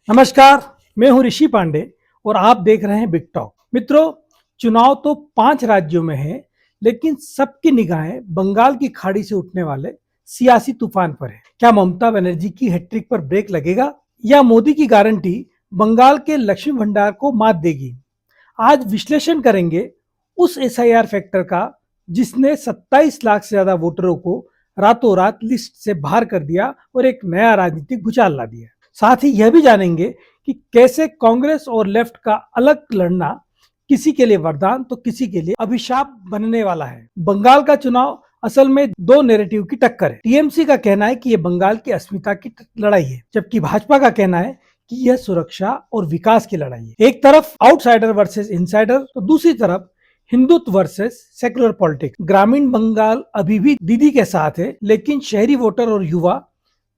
नमस्कार, मैं हूं ऋषि पांडे और आप देख रहे हैं बिग टॉक। मित्रों, चुनाव तो 5 राज्यों में है, लेकिन सबकी निगाहें बंगाल की खाड़ी से उठने वाले सियासी तूफान पर है। क्या ममता बनर्जी की हैट्रिक पर ब्रेक लगेगा या मोदी की गारंटी बंगाल के लक्ष्मी भंडार को मात देगी? आज विश्लेषण करेंगे उस एसआईआर फैक्टर का जिसने 27 लाख से ज्यादा वोटरों को रातों रात लिस्ट से बाहर कर दिया और एक नया राजनीतिक भूचाल ला दिया। साथ ही यह भी जानेंगे कि कैसे कांग्रेस और लेफ्ट का अलग लड़ना किसी के लिए वरदान तो किसी के लिए अभिशाप बनने वाला है। बंगाल का चुनाव असल में दो नैरेटिव की टक्कर है। टीएमसी का कहना है कि यह बंगाल की अस्मिता की लड़ाई है, जबकि भाजपा का कहना है कि यह सुरक्षा और विकास की लड़ाई है। एक तरफ आउटसाइडर वर्सेस इनसाइडर, तो दूसरी तरफ हिंदुत्व वर्सेस सेकुलर पॉलिटिक्स। ग्रामीण बंगाल अभी भी दीदी के साथ है, लेकिन शहरी वोटर और युवा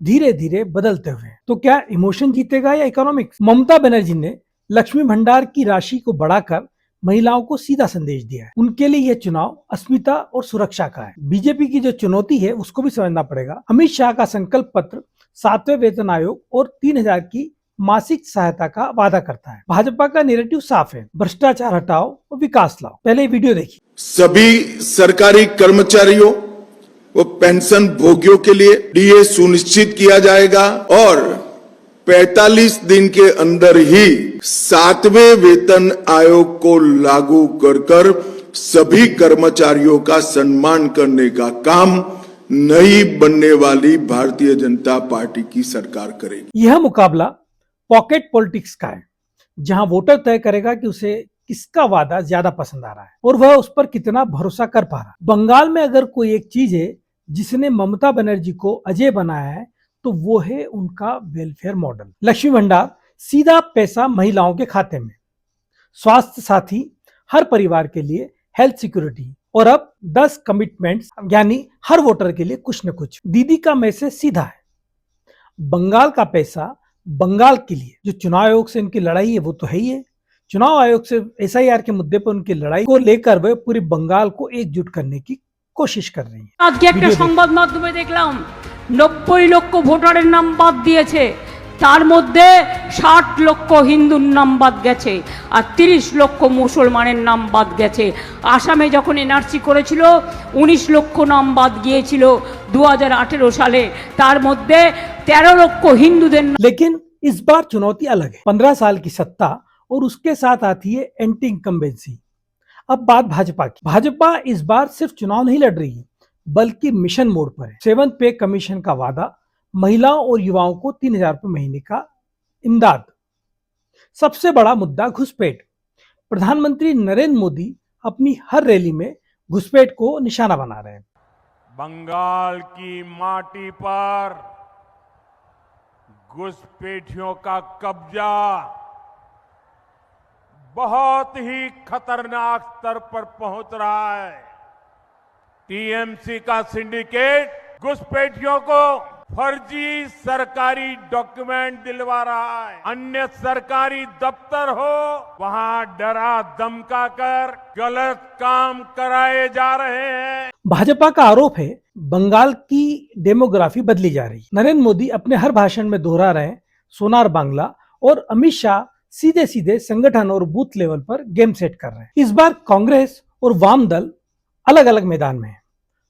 धीरे धीरे बदलते हुए। तो क्या इमोशन जीतेगा या इकोनॉमिक्स? ममता बनर्जी ने लक्ष्मी भंडार की राशि को बढ़ाकर महिलाओं को सीधा संदेश दिया है। उनके लिए यह चुनाव अस्मिता और सुरक्षा का है। बीजेपी की जो चुनौती है उसको भी समझना पड़ेगा। अमित शाह का संकल्प पत्र 7वें वेतन आयोग और 3000 की मासिक सहायता का वादा करता है। भाजपा का नैरेटिव साफ है, भ्रष्टाचार हटाओ और विकास लाओ। पहले वीडियो देखिए। सभी सरकारी कर्मचारियों व पेंशन भोगियों के लिए डीए सुनिश्चित किया जाएगा और 45 दिन के अंदर ही 7वें वेतन आयोग को लागू कर सभी कर्मचारियों का सम्मान करने का काम नई बनने वाली भारतीय जनता पार्टी की सरकार करेगी। यह मुकाबला पॉकेट पॉलिटिक्स का है, जहां वोटर तय करेगा कि उसे किसका वादा ज्यादा पसंद आ रहा है और वह उस पर कितना भरोसा कर पा रहा है। बंगाल में अगर कोई एक चीज है जिसने ममता बनर्जी को अजय बनाया है तो वो है उनका वेलफेयर मॉडल। लक्ष्मी भंडार, सीधा पैसा महिलाओं के खाते में, स्वास्थ्य साथी, हर परिवार के लिए हेल्थ सिक्योरिटी, और अब 10 कमिटमेंट्स, यानी हर वोटर के लिए कुछ न कुछ। दीदी का मैसेज सीधा है, बंगाल का पैसा बंगाल के लिए। जो चुनाव आयोग से इनकी लड़ाई है वो तो है ही है। चुनाव आयोग से एसआईआर के मुद्दे पर उनकी लड़ाई को लेकर वे पूरी बंगाल को एकजुट करने की कोशिश कर रही है। আজকে একটা সংবাদ মাধ্যমে দেখলাম 90 লক্ষ ভোটারের নাম বাদ দিয়েছে, তার মধ্যে 60 লক্ষ হিন্দুর নাম বাদ গেছে আর 30 লক্ষ মুসলমানের নাম বাদ গেছে। আসামে যখন এনআরসি করেছিল 19 লক্ষ নাম বাদ গিয়েছিল 2018 সালে, তার মধ্যে 13 লক্ষ হিন্দুদের। लेकिन इस बार चुनौती अलग है। 15 साल की सत्ता और उसके साथ आती है एंटी इनकम्बेंसी। अब बात भाजपा की। भाजपा इस बार सिर्फ चुनाव नहीं लड़ रही है, बल्कि मिशन मोड पर है। 7th पे कमीशन का वादा, महिलाओं और युवाओं को 3000 रुपये महीने का इमदाद। सबसे बड़ा मुद्दा घुसपैठ। प्रधानमंत्री नरेंद्र मोदी अपनी हर रैली में घुसपैठ को निशाना बना रहे हैं। बंगाल की माटी पर घुसपैठियों का कब्जा बहुत ही खतरनाक स्तर पर पहुंच रहा है। टीएमसी का सिंडिकेट घुसपैठियों को फर्जी सरकारी डॉक्यूमेंट दिलवा रहा है। अन्य सरकारी दफ्तर हो वहां डरा धमका कर गलत काम कराए जा रहे हैं। भाजपा का आरोप है बंगाल की डेमोग्राफी बदली जा रही। नरेंद्र मोदी अपने हर भाषण में दोहरा रहे हैं सोनार बांग्ला, और अमित शाह सीधे सीधे संगठन और बूथ लेवल पर गेम सेट कर रहे हैं। इस बार कांग्रेस और वाम दल अलग अलग मैदान में है।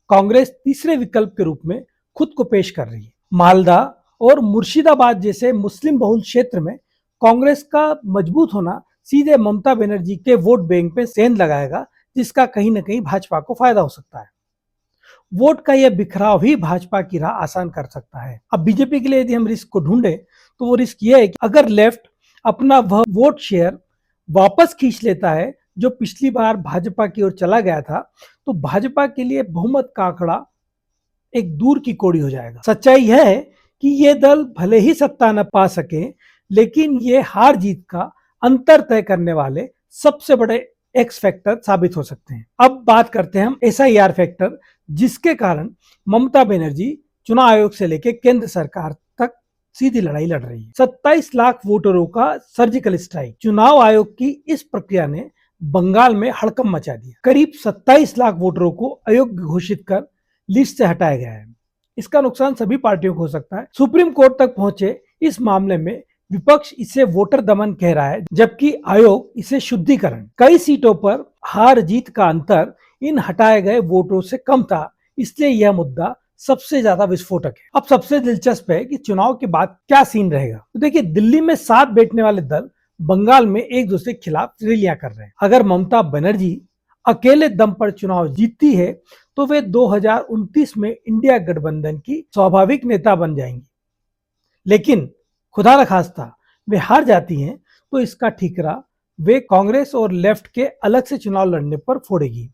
कांग्रेस तीसरे विकल्प के रूप में खुद को पेश कर रही है। मालदा और मुर्शिदाबाद जैसे मुस्लिम बहुल क्षेत्र में कांग्रेस का मजबूत होना सीधे ममता बनर्जी के वोट बैंक पे सेंध लगाएगा, जिसका कहीं ना कहीं भाजपा को फायदा हो सकता है। वोट का यह बिखराव ही भाजपा की राह आसान कर सकता है। अब बीजेपी के लिए यदि हम रिस्क को ढूंढे तो वो रिस्क यह है कि अगर लेफ्ट अपना वह वोट शेयर वापस खींच लेता है जो पिछली बार भाजपा की ओर चला गया था, तो भाजपा के लिए बहुमत का आंकड़ा एक दूर की कौड़ी हो जाएगा। सच्चाई यह है कि ये दल भले ही सत्ता न पा सके, लेकिन ये हार जीत का अंतर तय करने वाले सबसे बड़े एक्स फैक्टर साबित हो सकते हैं। अब बात करते हैं हम एसआईआर फैक्टर, जिसके कारण ममता बनर्जी चुनाव आयोग से लेकर केंद्र सरकार तक सीधी लड़ाई लड़ रही है। 27 लाख वोटरों का सर्जिकल स्ट्राइक। चुनाव आयोग की इस प्रक्रिया ने बंगाल में हड़कंप मचा दिया। करीब 27 लाख वोटरों को अयोग्य घोषित कर लिस्ट से हटाया गया है। इसका नुकसान सभी पार्टियों को हो सकता है। सुप्रीम कोर्ट तक पहुंचे इस मामले में विपक्ष इसे वोटर दमन कह रहा है, जबकि आयोग इसे शुद्धिकरण। कई सीटों पर हार जीत का अंतर इन हटाए गए वोटों से कम था, इसलिए यह मुद्दा सबसे ज्यादा विस्फोटक है। अब सबसे दिलचस्प है कि चुनाव के बाद क्या सीन रहेगा। तो देखिए, दिल्ली में 7 बैठने वाले दल बंगाल में एक दूसरे के खिलाफ रैलियां कर रहे हैं। अगर ममता बनर्जी अकेले दम पर चुनाव जीतती है तो वे 2029 में इंडिया गठबंधन की स्वाभाविक नेता बन जाएंगी। लेकिन खुदा न खास्ता वे हार जाती हैं तो इसका ठीकरा वे कांग्रेस और लेफ्ट के अलग से चुनाव लड़ने पर फोड़ेगी।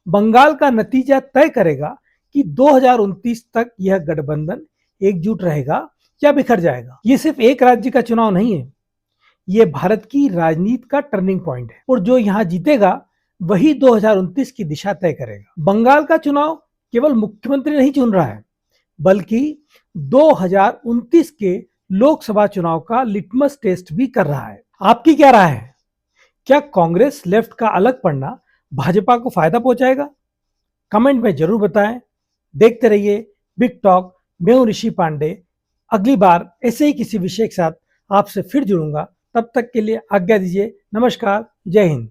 बंगाल का नतीजा तय करेगा कि 2029 तक यह गठबंधन एकजुट रहेगा या बिखर जाएगा। ये सिर्फ एक राज्य का चुनाव नहीं है, ये भारत की राजनीति का टर्निंग पॉइंट है और जो यहां जीतेगा वही 2029 की दिशा तय करेगा। बंगाल का चुनाव केवल मुख्यमंत्री नहीं चुन रहा है, बल्कि 2029 के लोकसभा चुनाव का लिटमस टेस्ट भी कर रहा है। आपकी क्या राय है? क्या कांग्रेस लेफ्ट का अलग पड़ना भाजपा को फायदा पहुंचाएगा? कमेंट में जरूर बताएं। देखते रहिए बिग टॉक। मैं हूं ऋषि पांडे। अगली बार ऐसे ही किसी विषय के साथ आपसे फिर जुड़ूंगा। तब तक के लिए आज्ञा दीजिए। नमस्कार, जय हिंद।